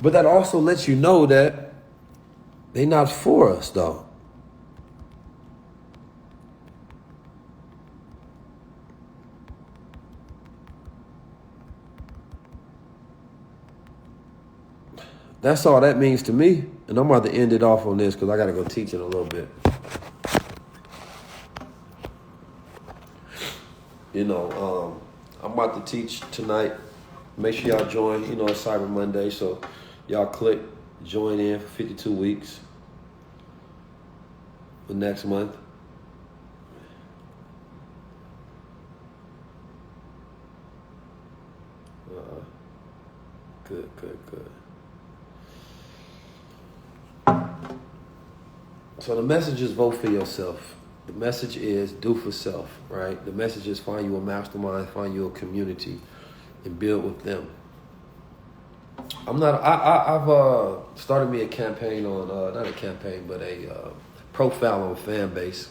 But that also lets you know that they not for us, though. That's all that means to me. And I'm about to end it off on this because I got to go teach in a little bit. I'm about to teach tonight. Make sure y'all join. It's Cyber Monday, so y'all click join in for 52 weeks for next month. Good. So the message is vote for yourself. The message is do for self, right? The message is find you a mastermind, find you a community, and build with them. I've started me a campaign on, not a campaign, but a profile on Fanbase.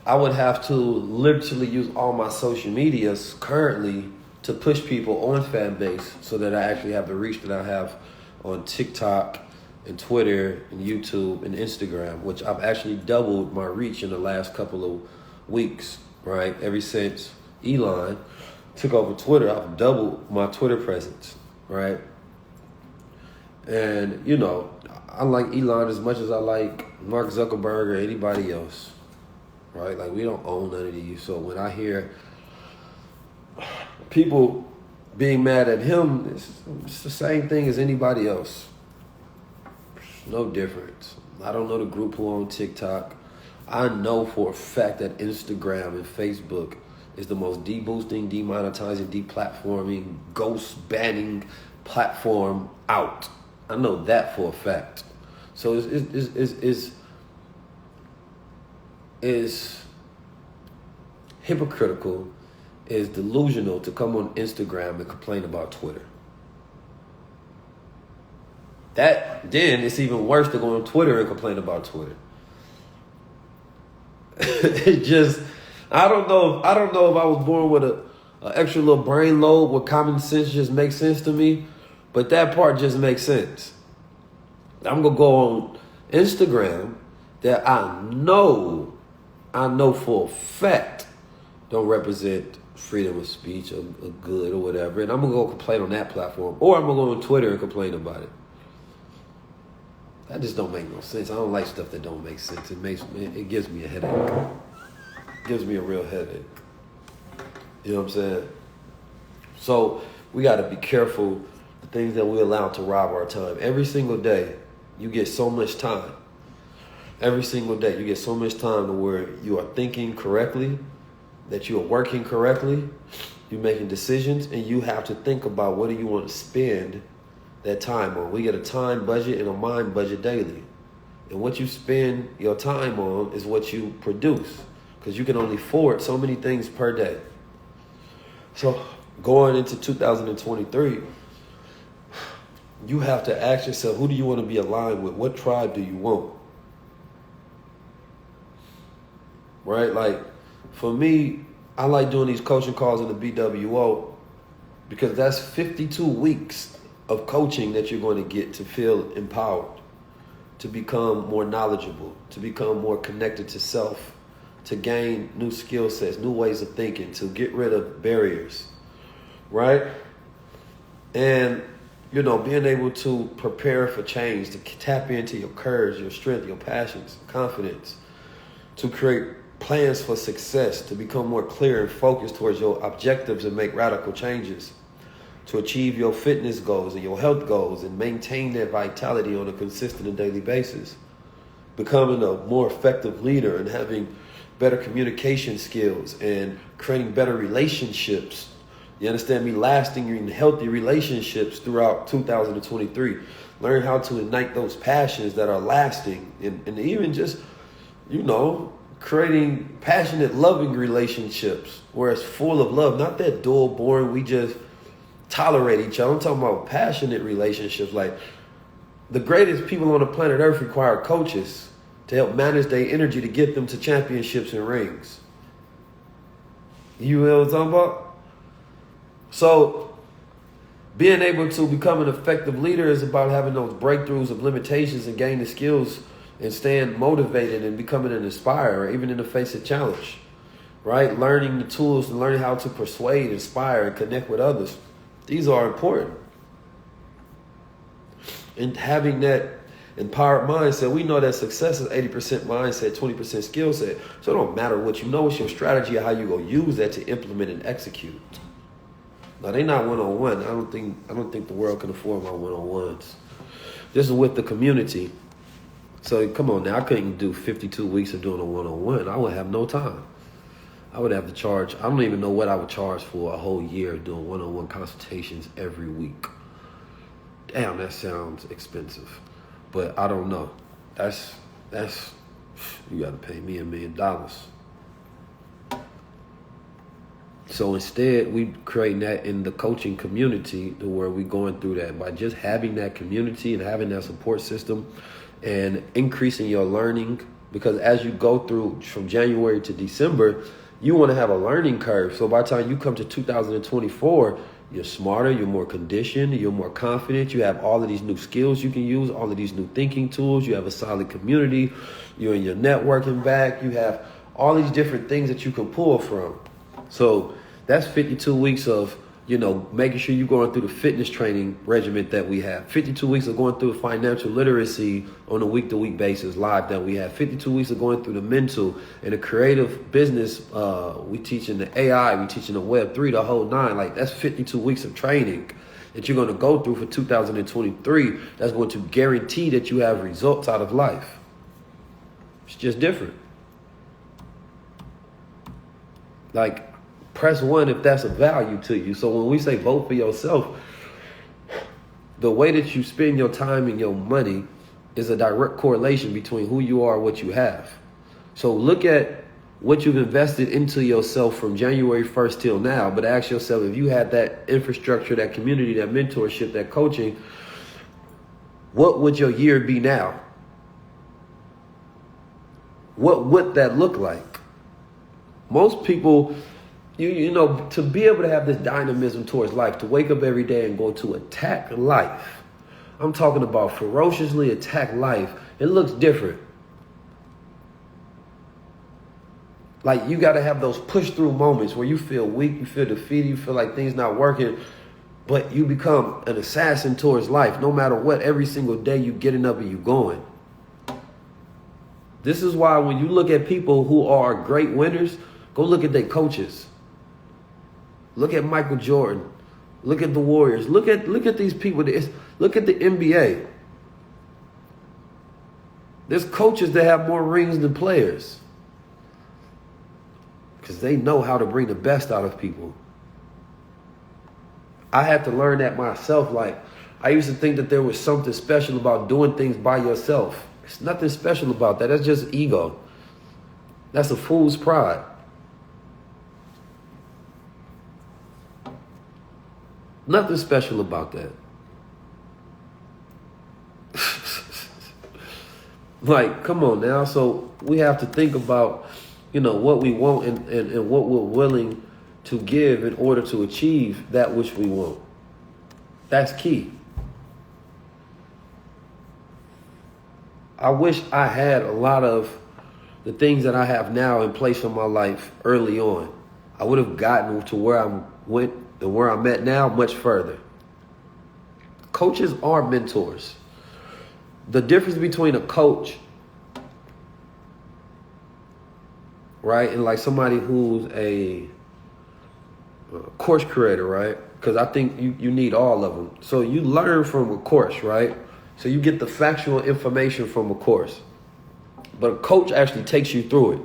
I would have to literally use all my social medias currently to push people on Fanbase so that I actually have the reach that I have on TikTok and Twitter and YouTube and Instagram, which I've actually doubled my reach in the last couple of weeks, right? Ever since Elon took over Twitter, I've doubled my Twitter presence, right? And, I like Elon as much as I like Mark Zuckerberg or anybody else, right? Like, we don't own none of these. So when I hear people being mad at him, it's the same thing as anybody else. No difference. I don't know the group who on TikTok. I know for a fact that Instagram and Facebook is the most deboosting, demonetizing, deplatforming, ghost banning platform out. I know that for a fact. So it's hypocritical, is delusional to come on Instagram and complain about Twitter. Then it's even worse to go on Twitter and complain about Twitter. It just, I don't know if I was born with an extra little brain lobe where common sense just makes sense to me, but that part just makes sense. I'm gonna go on Instagram that I know for a fact don't represent freedom of speech or good or whatever, and I'm gonna go complain on that platform, or I'm gonna go on Twitter and complain about it. That just don't make no sense. I don't like stuff that don't make sense. It gives me a headache. It gives me a real headache. You know what I'm saying? So we got to be careful the things that we allow to rob our time. Every single day, you get so much time. Every single day, you get so much time to where you are thinking correctly, that you are working correctly, you're making decisions, and you have to think about what do you want to spend that time on. We get a time budget and a mind budget daily. And what you spend your time on is what you produce, because you can only afford so many things per day. So going into 2023, you have to ask yourself, who do you want to be aligned with? What tribe do you want? Right? Like, for me, I like doing these coaching calls in the BWO because that's 52 weeks of coaching that you're going to get to feel empowered, to become more knowledgeable, to become more connected to self, to gain new skill sets, new ways of thinking, to get rid of barriers, right? And, being able to prepare for change, to tap into your courage, your strength, your passions, confidence, to create plans for success, to become more clear and focused towards your objectives and make radical changes, to achieve your fitness goals and your health goals and maintain that vitality on a consistent and daily basis, becoming a more effective leader and having better communication skills and creating better relationships. You understand me? Lasting and healthy relationships throughout 2023. Learn how to ignite those passions that are lasting and even just, creating passionate, loving relationships where it's full of love, not that dull, boring, we just tolerate each other. I'm talking about passionate relationships. Like, the greatest people on the planet Earth require coaches to help manage their energy to get them to championships and rings. You know what I'm talking about? So Being able to become an effective leader is about having those breakthroughs of limitations and gaining skills and staying motivated and becoming an inspirer, even in the face of challenge, right? Learning the tools and learning how to persuade, inspire, and connect with others. These are important. And having that empowered mindset, we know that success is 80% mindset, 20% skill set. So it don't matter what you know, it's your strategy of how you go use that to implement and execute. Now they not one-on-one. I don't think the world can afford my one-on-ones. This is with the community. So come on now, I couldn't do 52 weeks of doing a one-on-one. I would have no time. I would have to charge, I don't even know what I would charge for a whole year doing one-on-one consultations every week. Damn, that sounds expensive. But I don't know. That's you gotta pay me $1 million. So instead, we create that in the coaching community to where we going through that by just having that community and having that support system and increasing your learning. Because as you go through from January to December, you want to have a learning curve. So by the time you come to 2024, you're smarter, you're more conditioned, you're more confident. You have all of these new skills you can use, all of these new thinking tools. You have a solid community. You're in your networking back. You have all these different things that you can pull from. So that's 52 weeks of, making sure you're going through the fitness training regimen that we have. 52 weeks of going through financial literacy on a week-to-week basis live that we have. 52 weeks of going through the mental and the creative business. We teaching the AI, we teaching the Web3, the whole nine. Like that's 52 weeks of training that you're going to go through for 2023. That's going to guarantee that you have results out of life. It's just different. Like, press 1 if that's of value to you. So when we say vote for yourself, the way that you spend your time and your money is a direct correlation between who you are and what you have. So look at what you've invested into yourself from January 1st till now, but ask yourself, if you had that infrastructure, that community, that mentorship, that coaching, what would your year be now? What would that look like? Most people, to be able to have this dynamism towards life, to wake up every day and go to attack life. I'm talking about ferociously attack life. It looks different. Like you got to have those push through moments where you feel weak, you feel defeated, you feel like things not working, but you become an assassin towards life. No matter what, every single day you getting up and you going. This is why when you look at people who are great winners, go look at their coaches. Look at Michael Jordan. Look at the Warriors. Look at these people. Look at the NBA. There's coaches that have more rings than players because they know how to bring the best out of people. I had to learn that myself. Like, I used to think that there was something special about doing things by yourself. There's nothing special about that. That's just ego. That's a fool's pride. Nothing special about that. Like, come on now. So we have to think about, what we want and what we're willing to give in order to achieve that which we want. That's key. I wish I had a lot of the things that I have now in place in my life early on. I would have gotten to where I went and where I'm at now much further. Coaches are mentors. The difference between a coach, right, and like somebody who's a course creator, right? Because I think you need all of them. So you learn from a course, right? So you get the factual information from a course. But a coach actually takes you through it,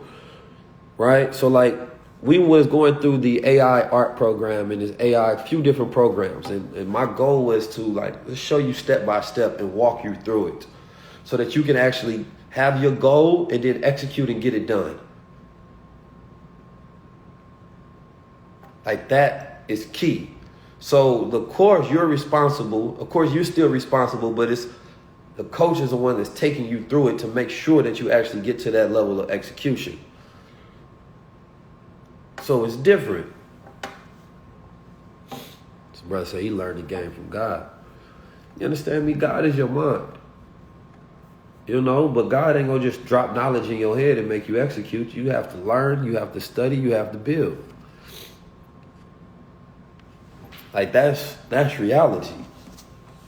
right? So like, we was going through the AI art program and this AI, a few different programs. And my goal was to let's show you step by step and walk you through it so that you can actually have your goal and then execute and get it done. Like that is key. So the course, you're responsible. Of course, you're still responsible, but it's the coach is the one that's taking you through it to make sure that you actually get to that level of execution. So it's different. It's brother said he learned the game from God. You understand me? God is your mind. You know, but God ain't gonna just drop knowledge in your head and make you execute. You have to learn, you have to study, you have to build. Like that's reality.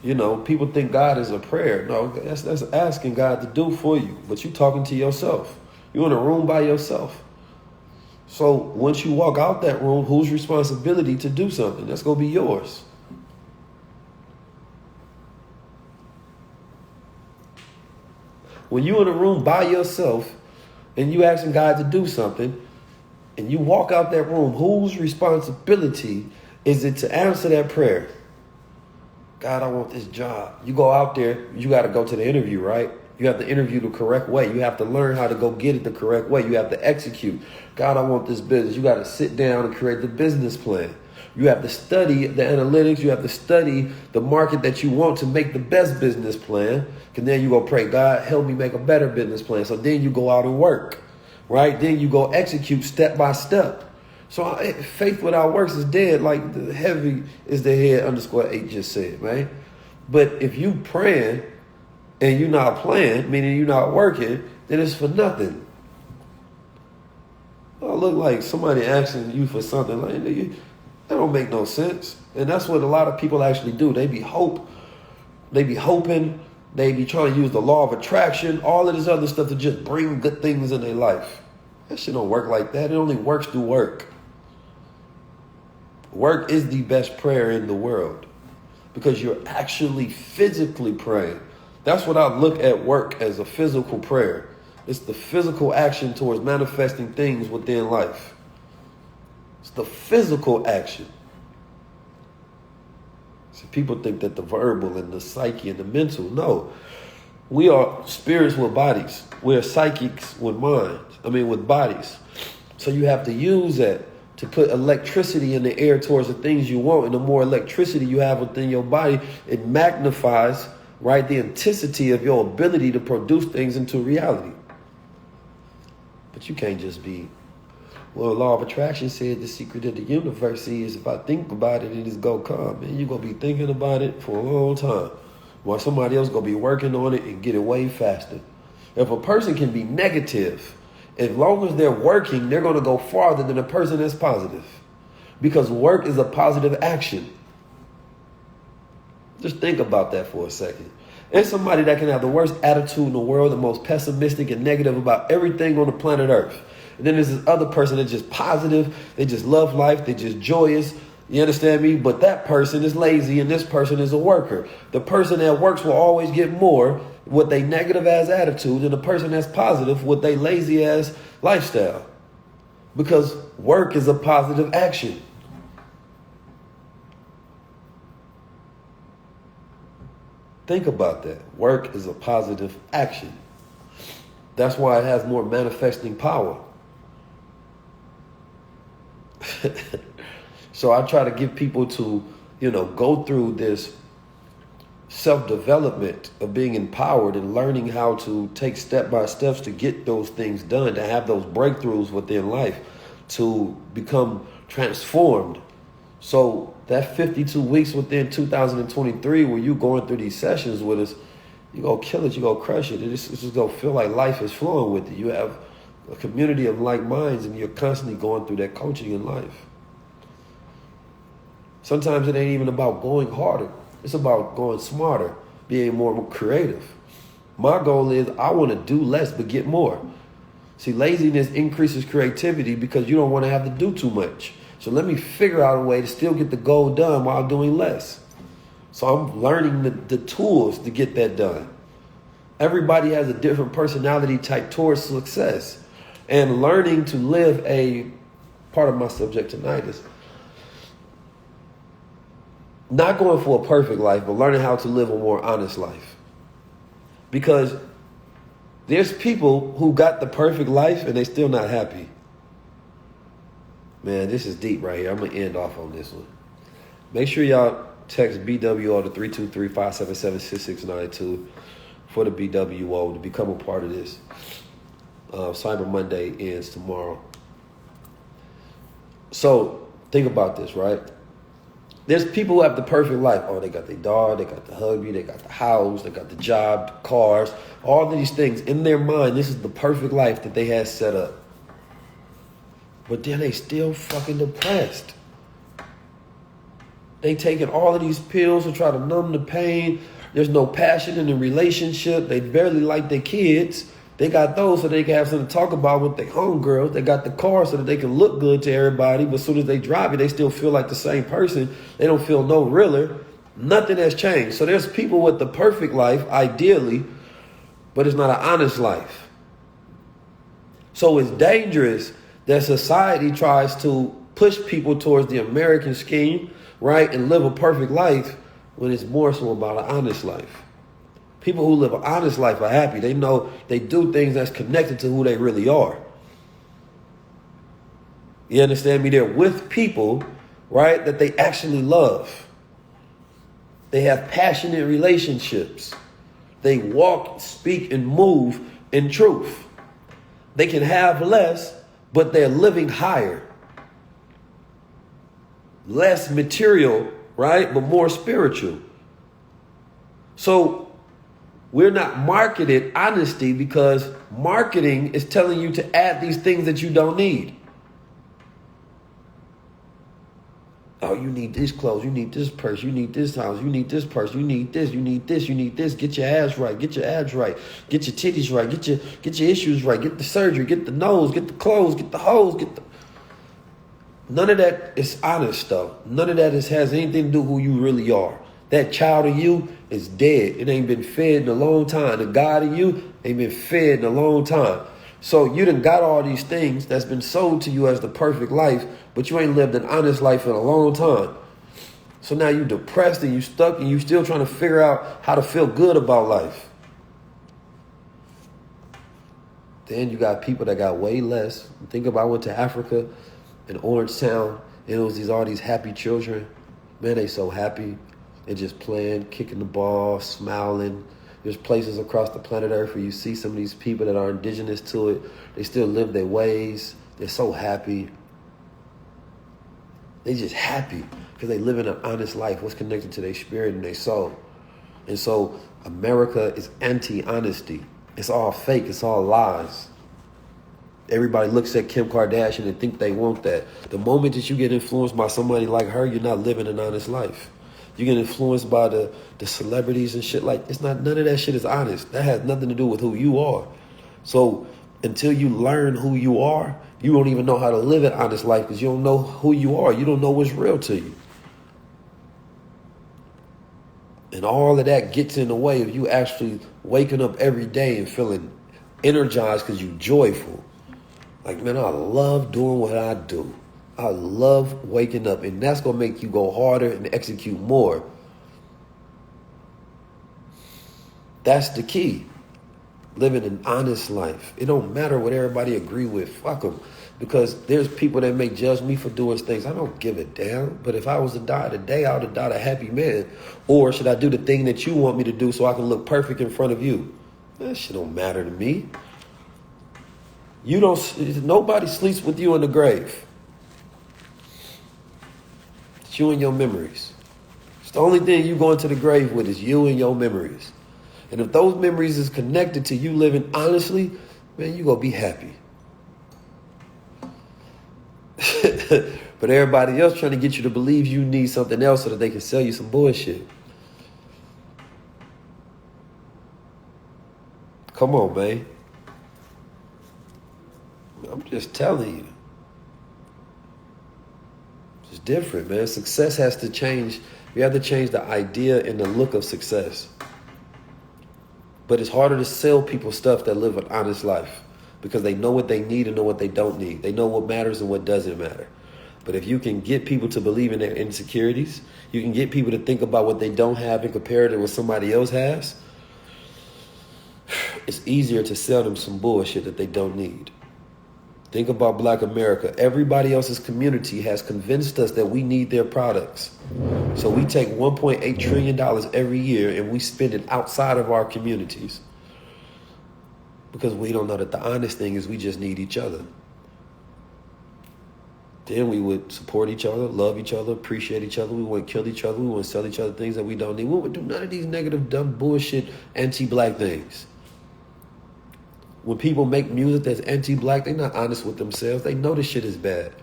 You know, people think God is a prayer. No, that's asking God to do for you. But you talking to yourself. You're in a room by yourself. So once you walk out that room, whose responsibility to do something? That's gonna be yours. When you're in a room by yourself and you asking God to do something, and you walk out that room, whose responsibility is it to answer that prayer? God, I want this job. You go out there, you got to go to the interview, right? You have to interview the correct way. You have to learn how to go get it the correct way. You have to execute. God, I want this business. You got to sit down and create the business plan. You have to study the analytics. You have to study the market that you want to make the best business plan. And then you go pray, God, help me make a better business plan. So then you go out and work, right? Then you go execute step by step. So faith without works is dead, like the heavy is the head _8 just said, man. But if you praying and you're not playing, meaning you're not working, then it's for nothing. I look like somebody asking you for something like that don't make no sense. And that's what a lot of people actually do. They be hoping, they be trying to use the law of attraction, all of this other stuff to just bring good things in their life. That shit don't work like that. It only works through work. Work is the best prayer in the world because you're actually physically praying. That's what I look at work as, a physical prayer. It's the physical action towards manifesting things within life. It's the physical action. See, people think that the verbal and the psyche and the mental, no. We are spirits with bodies. We are psychics with minds. With bodies. So you have to use that to put electricity in the air towards the things you want. And the more electricity you have within your body, it magnifies, right, the intensity of your ability to produce things into reality. But you can't just be, well, the law of attraction said the secret of the universe is if I think about it, it's going to come. And you're going to be thinking about it for a long time. While somebody else going to be working on it and get it way faster. If a person can be negative, as long as they're working, they're going to go farther than a person that's positive. Because work is a positive action. Just think about that for a second. There's somebody that can have the worst attitude in the world, the most pessimistic and negative about everything on the planet Earth. And then there's this other person that's just positive. They just love life. They're just joyous. You understand me? But that person is lazy and this person is a worker. The person that works will always get more with a negative ass attitude than the person that's positive with a lazy ass lifestyle. Because work is a positive action. Think about that. Work is a positive action. That's why it has more manifesting power. So I try to get people to, go through this self-development of being empowered and learning how to take step by steps to get those things done, to have those breakthroughs within life, to become transformed. So that 52 weeks within 2023 where you going through these sessions with us, you go kill it, you go crush it. It's just going to feel like life is flowing with you. You have a community of like minds and you're constantly going through that coaching in life. Sometimes it ain't even about going harder. It's about going smarter, being more creative. My goal is I want to do less but get more. See, laziness increases creativity because you don't want to have to do too much. So let me figure out a way to still get the goal done while doing less. So I'm learning the tools to get that done. Everybody has a different personality type towards success. And learning to live part of my subject tonight is not going for a perfect life, but learning how to live a more honest life. Because there's people who got the perfect life and they still not happy. Man, this is deep right here. I'm going to end off on this one. Make sure y'all text BWO to 323-577-6692 for the BWO to become a part of this. Cyber Monday ends tomorrow. So think about this, right? There's people who have the perfect life. Oh, they got their dog, they got the hubby, they got the house, they got the job, the cars, all of these things. In their mind, this is the perfect life that they had set up. But then they still fucking depressed. They taking all of these pills to try to numb the pain. There's no passion in the relationship. They barely like their kids. They got those so they can have something to talk about with their homegirls. They got the car so that they can look good to everybody. But as soon as they drive it, they still feel like the same person. They don't feel no realer. Nothing has changed. So there's people with the perfect life, ideally, but it's not an honest life. So it's dangerous that society tries to push people towards the American scheme, right, and live a perfect life when it's more so about an honest life. People who live an honest life are happy. They know they do things that's connected to who they really are. You understand me? They're with people, right, that they actually love. They have passionate relationships. They walk, speak, and move in truth. They can have less, but they're living higher. Less material, right, but more spiritual. So we're not marketed honesty because marketing is telling you to add these things that you don't need. Oh, you need these clothes, you need this purse, you need this house, you need this purse, you need this, you need this, you need this. Get your ass right, get your abs right, get your titties right, get your issues right, get the surgery, get the nose, get the clothes, get the hoes, get the... None of that is honest though. None of that has anything to do with who you really are. That child of you is dead. It ain't been fed in a long time. The God of you ain't been fed in a long time. So you done got all these things that's been sold to you as the perfect life, but you ain't lived an honest life in a long time. So now you depressed and you stuck and you still trying to figure out how to feel good about life. Then you got people that got way less. Think about I went to Africa in Orange Town, and it was all these happy children. Man, they so happy. They're just playing, kicking the ball, smiling. There's places across the planet Earth where you see some of these people that are indigenous to it. They still live their ways. They're so happy. They just happy because they live in an honest life. What's connected to their spirit and their soul. And so America is anti-honesty. It's all fake. It's all lies. Everybody looks at Kim Kardashian and think they want that. The moment that you get influenced by somebody like her, you're not living an honest life. You get influenced by the celebrities and shit like it's not, none of that shit is honest. That has nothing to do with who you are. So until you learn who you are, you don't even know how to live an honest life because you don't know who you are. You don't know what's real to you. And all of that gets in the way of you actually waking up every day and feeling energized because you're joyful. Like, man, I love doing what I do. I love waking up, and that's going to make you go harder and execute more. That's the key. Living an honest life. It don't matter what everybody agree with. Fuck them. Because there's people that may judge me for doing things. I don't give a damn. But if I was to die today, I would have died a happy man. Or should I do the thing that you want me to do so I can look perfect in front of you? That shit don't matter to me. Nobody sleeps with you in the grave. It's you and your memories. It's the only thing you go into the grave with is you and your memories. And if those memories is connected to you living honestly, man, you gonna be happy. But everybody else trying to get you to believe you need something else so that they can sell you some bullshit. Come on, man. I'm just telling you. It's different, man. Success has to change. We have to change the idea and the look of success. But it's harder to sell people stuff that live an honest life because they know what they need and know what they don't need. They know what matters and what doesn't matter. But if you can get people to believe in their insecurities, you can get people to think about what they don't have and compare it to what somebody else has, it's easier to sell them some bullshit that they don't need. Think about Black America. Everybody else's community has convinced us that we need their products. So we take $1.8 trillion every year and we spend it outside of our communities. Because we don't know that the honest thing is we just need each other. then we would support each other, love each other, appreciate each other. We wouldn't kill each other. We wouldn't sell each other things that we don't need. We wouldn't do none of these negative, dumb, bullshit, anti-black things. When people make music that's anti-black, they're not honest with themselves. They know this shit is bad.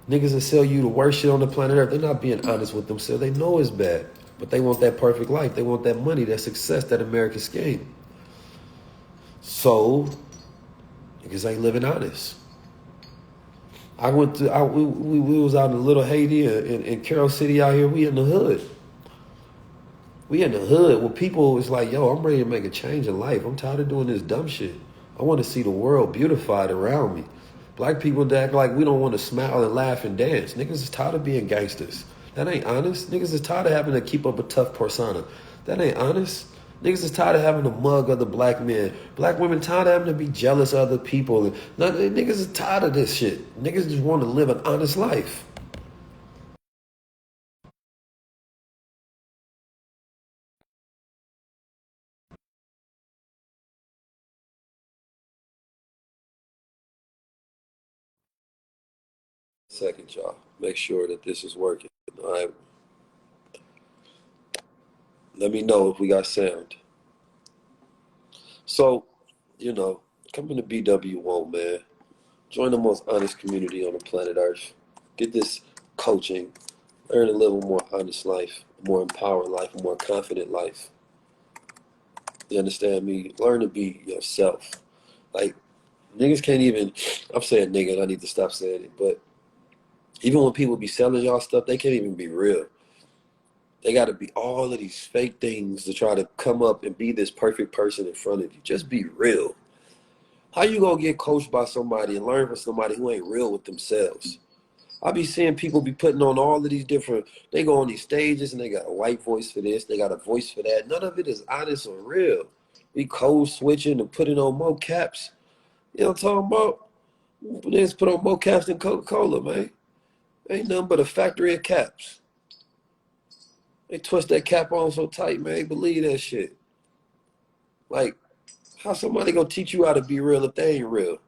Niggas that sell you the worst shit on the planet Earth, they're not being honest with themselves. They know it's bad, but they want that perfect life. They want that money, that success, that American scheme. So, niggas ain't living honest. We was out in Little Haiti in Carroll City out here. We in the hood. We in the hood where people is like, yo, I'm ready to make a change in life. I'm tired of doing this dumb shit. I want to see the world beautified around me. Black people that act like we don't want to smile and laugh and dance. Niggas is tired of being gangsters. That ain't honest. Niggas is tired of having to keep up a tough persona. That ain't honest. Niggas is tired of having to mug other black men. Black women tired of having to be jealous of other people. Niggas is tired of this shit. Niggas just want to live an honest life. Second, y'all. Make sure that this is working. All right. Let me know if we got sound. So, come into BW1, man. Join the most honest community on the planet Earth. Get this coaching. Learn to live a more honest life, a more empowered life, a more confident life. You understand me? Learn to be yourself. Like, niggas can't even, I'm saying nigga, and I need to stop saying it, but even when people be selling y'all stuff, they can't even be real. They got to be all of these fake things to try to come up and be this perfect person in front of you. Just be real. How you gonna get coached by somebody and learn from somebody who ain't real with themselves? I be seeing people be putting on all of these different, they go on these stages and they got a white voice for this, they got a voice for that. None of it is honest or real. We code switching and putting on more caps. You know what I'm talking about? Let's put on more caps than Coca-Cola, man. Ain't nothing but a factory of caps. They twist that cap on so tight, man. They believe that shit. Like, how somebody gonna teach you how to be real if they ain't real?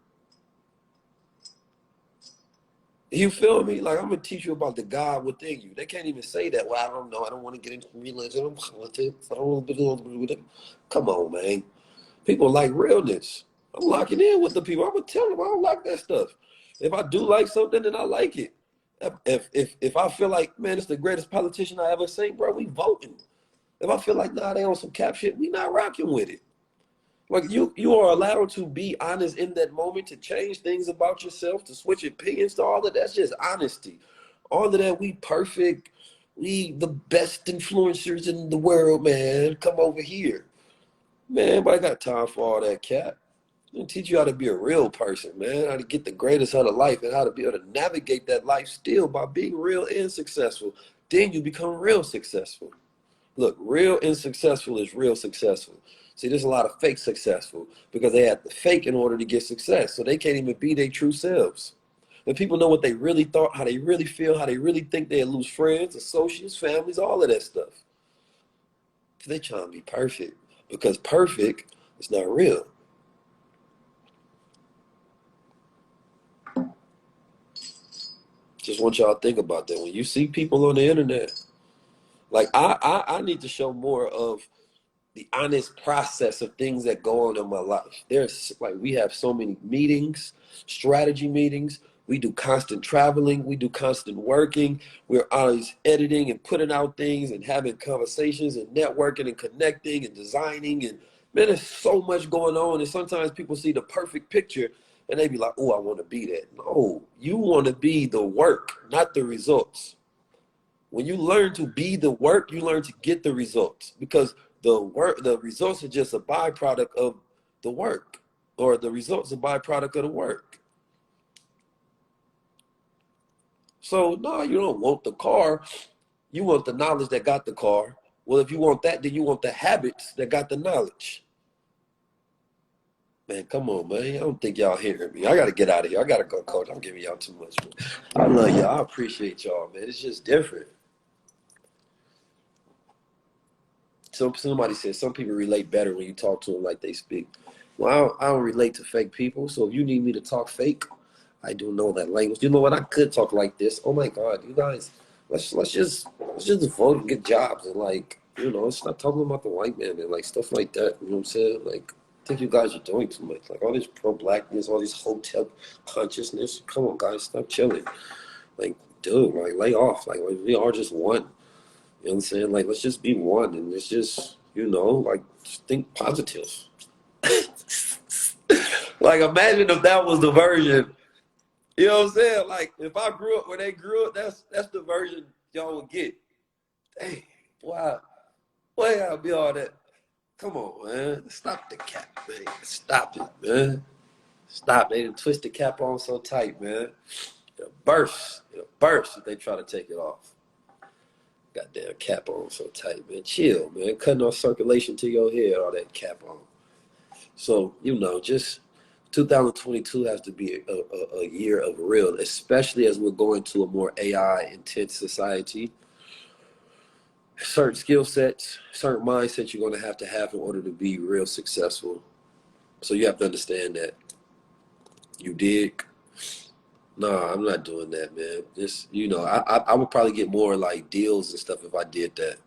You feel me? Like, I'm gonna teach you about the God within you. They can't even say that. Well, I don't know. I don't want to get into religion. I'm politics. I don't want to do it. Come on, man. People like realness. I'm locking in with the people. I'm gonna tell them I don't like that stuff. If I do like something, then I like it. If I feel like, man, it's the greatest politician I ever seen, bro, we voting. If I feel like, nah, they on some cap shit, we not rocking with it. Like you are allowed to be honest in that moment, to change things about yourself, to switch opinions, to all of that's just honesty. All of that, we perfect, we the best influencers in the world, man. Come over here. Man, but I got time for all that cat. I'm gonna teach you how to be a real person, man, how to get the greatest out of life and how to be able to navigate that life still by being real and successful. Then you become real successful. Look, real and successful is real successful. See, there's a lot of fake successful because they have to fake in order to get success. So they can't even be their true selves. When people know what they really thought, how they really feel, how they really think, they'll lose friends, associates, families, all of that stuff. Because they trying to be perfect. Because perfect is not real. Just want y'all to think about that. When you see people on the internet, like I need to show more of the honest process of things that go on in my life. There's like, we have so many meetings, strategy meetings. We do constant traveling. We do constant working. We're always editing and putting out things and having conversations and networking and connecting and designing. And man, there's so much going on. And sometimes people see the perfect picture and they be like, oh, I want to be that. No, you want to be the work, not the results. When you learn to be the work, you learn to get the results, because the results are just a byproduct of the work, or the results are a byproduct of the work. So no, you don't want the car. You want the knowledge that got the car. Well, if you want that, then you want the habits that got the knowledge. Man, come on, man. I don't think y'all hearing me. I got to get out of here. I got to go, coach. I'm giving y'all too much. I love y'all. I appreciate y'all, man. It's just different. Somebody said some people relate better when you talk to them like they speak. Well, I don't relate to fake people. So if you need me to talk fake, I do know that language. You know what? I could talk like this. Oh my God, you guys, let's just vote and get jobs and like, let's stop talking about the white man and like stuff like that. You know what I'm saying? Like, I think you guys are doing too much. Like all this pro-blackness, all this hotel consciousness. Come on, guys, stop chilling. Like, dude, like lay off. Like we are just one. You know what I'm saying? Like, let's just be one and let's just, like, just think positive. Like, imagine if that was the version. You know what I'm saying? Like, if I grew up where they grew up, that's the version y'all would get. Dang, boy, I'll be all that. Come on, man. Stop the cap, man. Stop it, man. Stop. They didn't twist the cap on so tight, man. It'll burst. It'll burst if they try to take it off. Goddamn cap on so tight, man. Chill, man. Cutting off circulation to your head, all that cap on. So, just 2022 has to be a year of real, especially as we're going to a more AI intense society. Certain skill sets, certain mindsets you're going to have in order to be real successful. So you have to understand that. You dig? Nah, I'm not doing that, man. Just, I would probably get more like deals and stuff if I did that.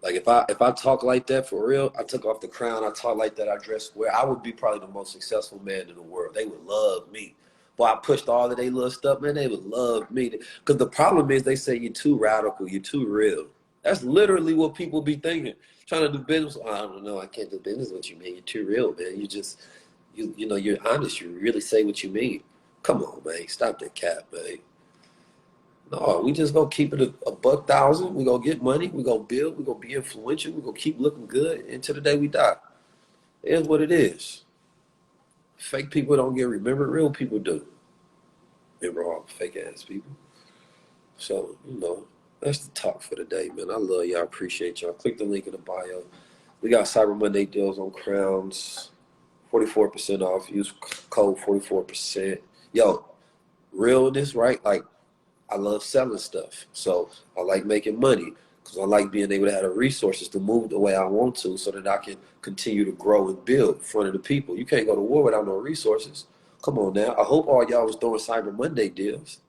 Like if I talk like that for real, I took off the crown, I talk like that, I dress where I would be probably the most successful man in the world. They would love me. Boy, I pushed all of their little stuff, man, they would love me. Because the problem is they say you're too radical, you're too real. That's literally what people be thinking. Trying to do business, I don't know, I can't do business with you, man. You're too real, man. You're honest, you really say what you mean. Come on, man, stop that cap, man. No, we just gonna keep it a buck thousand. We gonna get money. We gonna build. We gonna be influential. We gonna keep looking good until the day we die. It is what it is. Fake people don't get remembered. Real people do. Remember all fake ass people. So that's the talk for the day, man. I love y'all. Appreciate y'all. Click the link in the bio. We got Cyber Monday deals on crowns. 44% off. Use code 44%. Yo, realness, right? Like, I love selling stuff. So I like making money because I like being able to have the resources to move the way I want to so that I can continue to grow and build in front of the people. You can't go to war without no resources. Come on now. I hope all y'all was throwing Cyber Monday deals.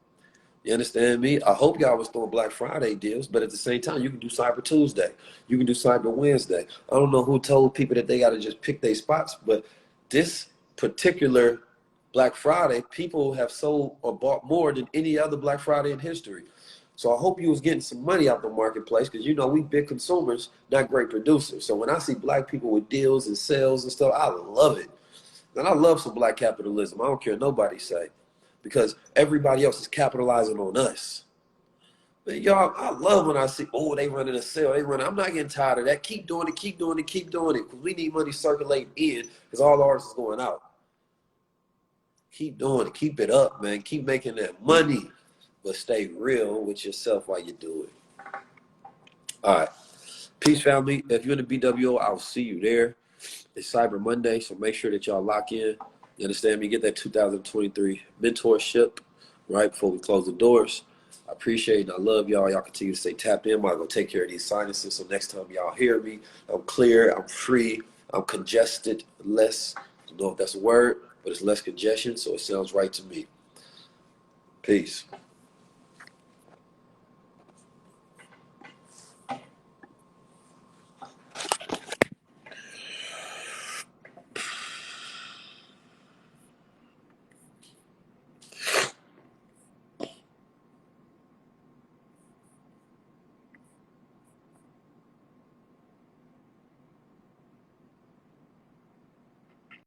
You understand me? I hope y'all was throwing Black Friday deals, but at the same time, you can do Cyber Tuesday. You can do Cyber Wednesday. I don't know who told people that they got to just pick their spots, but this particular Black Friday, people have sold or bought more than any other Black Friday in history. So I hope you was getting some money out the marketplace because we big consumers, not great producers. So when I see black people with deals and sales and stuff, I love it. And I love some black capitalism. I don't care what nobody say because everybody else is capitalizing on us. Man, y'all, I love when I see, they running a sale. I'm not getting tired of that. Keep doing it, keep doing it, keep doing it because we need money circulating in because all ours is going out. Keep doing it. Keep it up, man. Keep making that money, but stay real with yourself while you do it. All right. Peace, family. If you're in the BWO, I'll see you there. It's Cyber Monday, so make sure that y'all lock in. You understand me? Get that 2023 mentorship right before we close the doors. I appreciate it. I love y'all. Y'all continue to stay tapped in. I'm going to take care of these sinuses, so next time y'all hear me, I'm clear, I'm free, I'm congested, less. I don't know if that's a word, but it's less congestion, so it sounds right to me. Peace.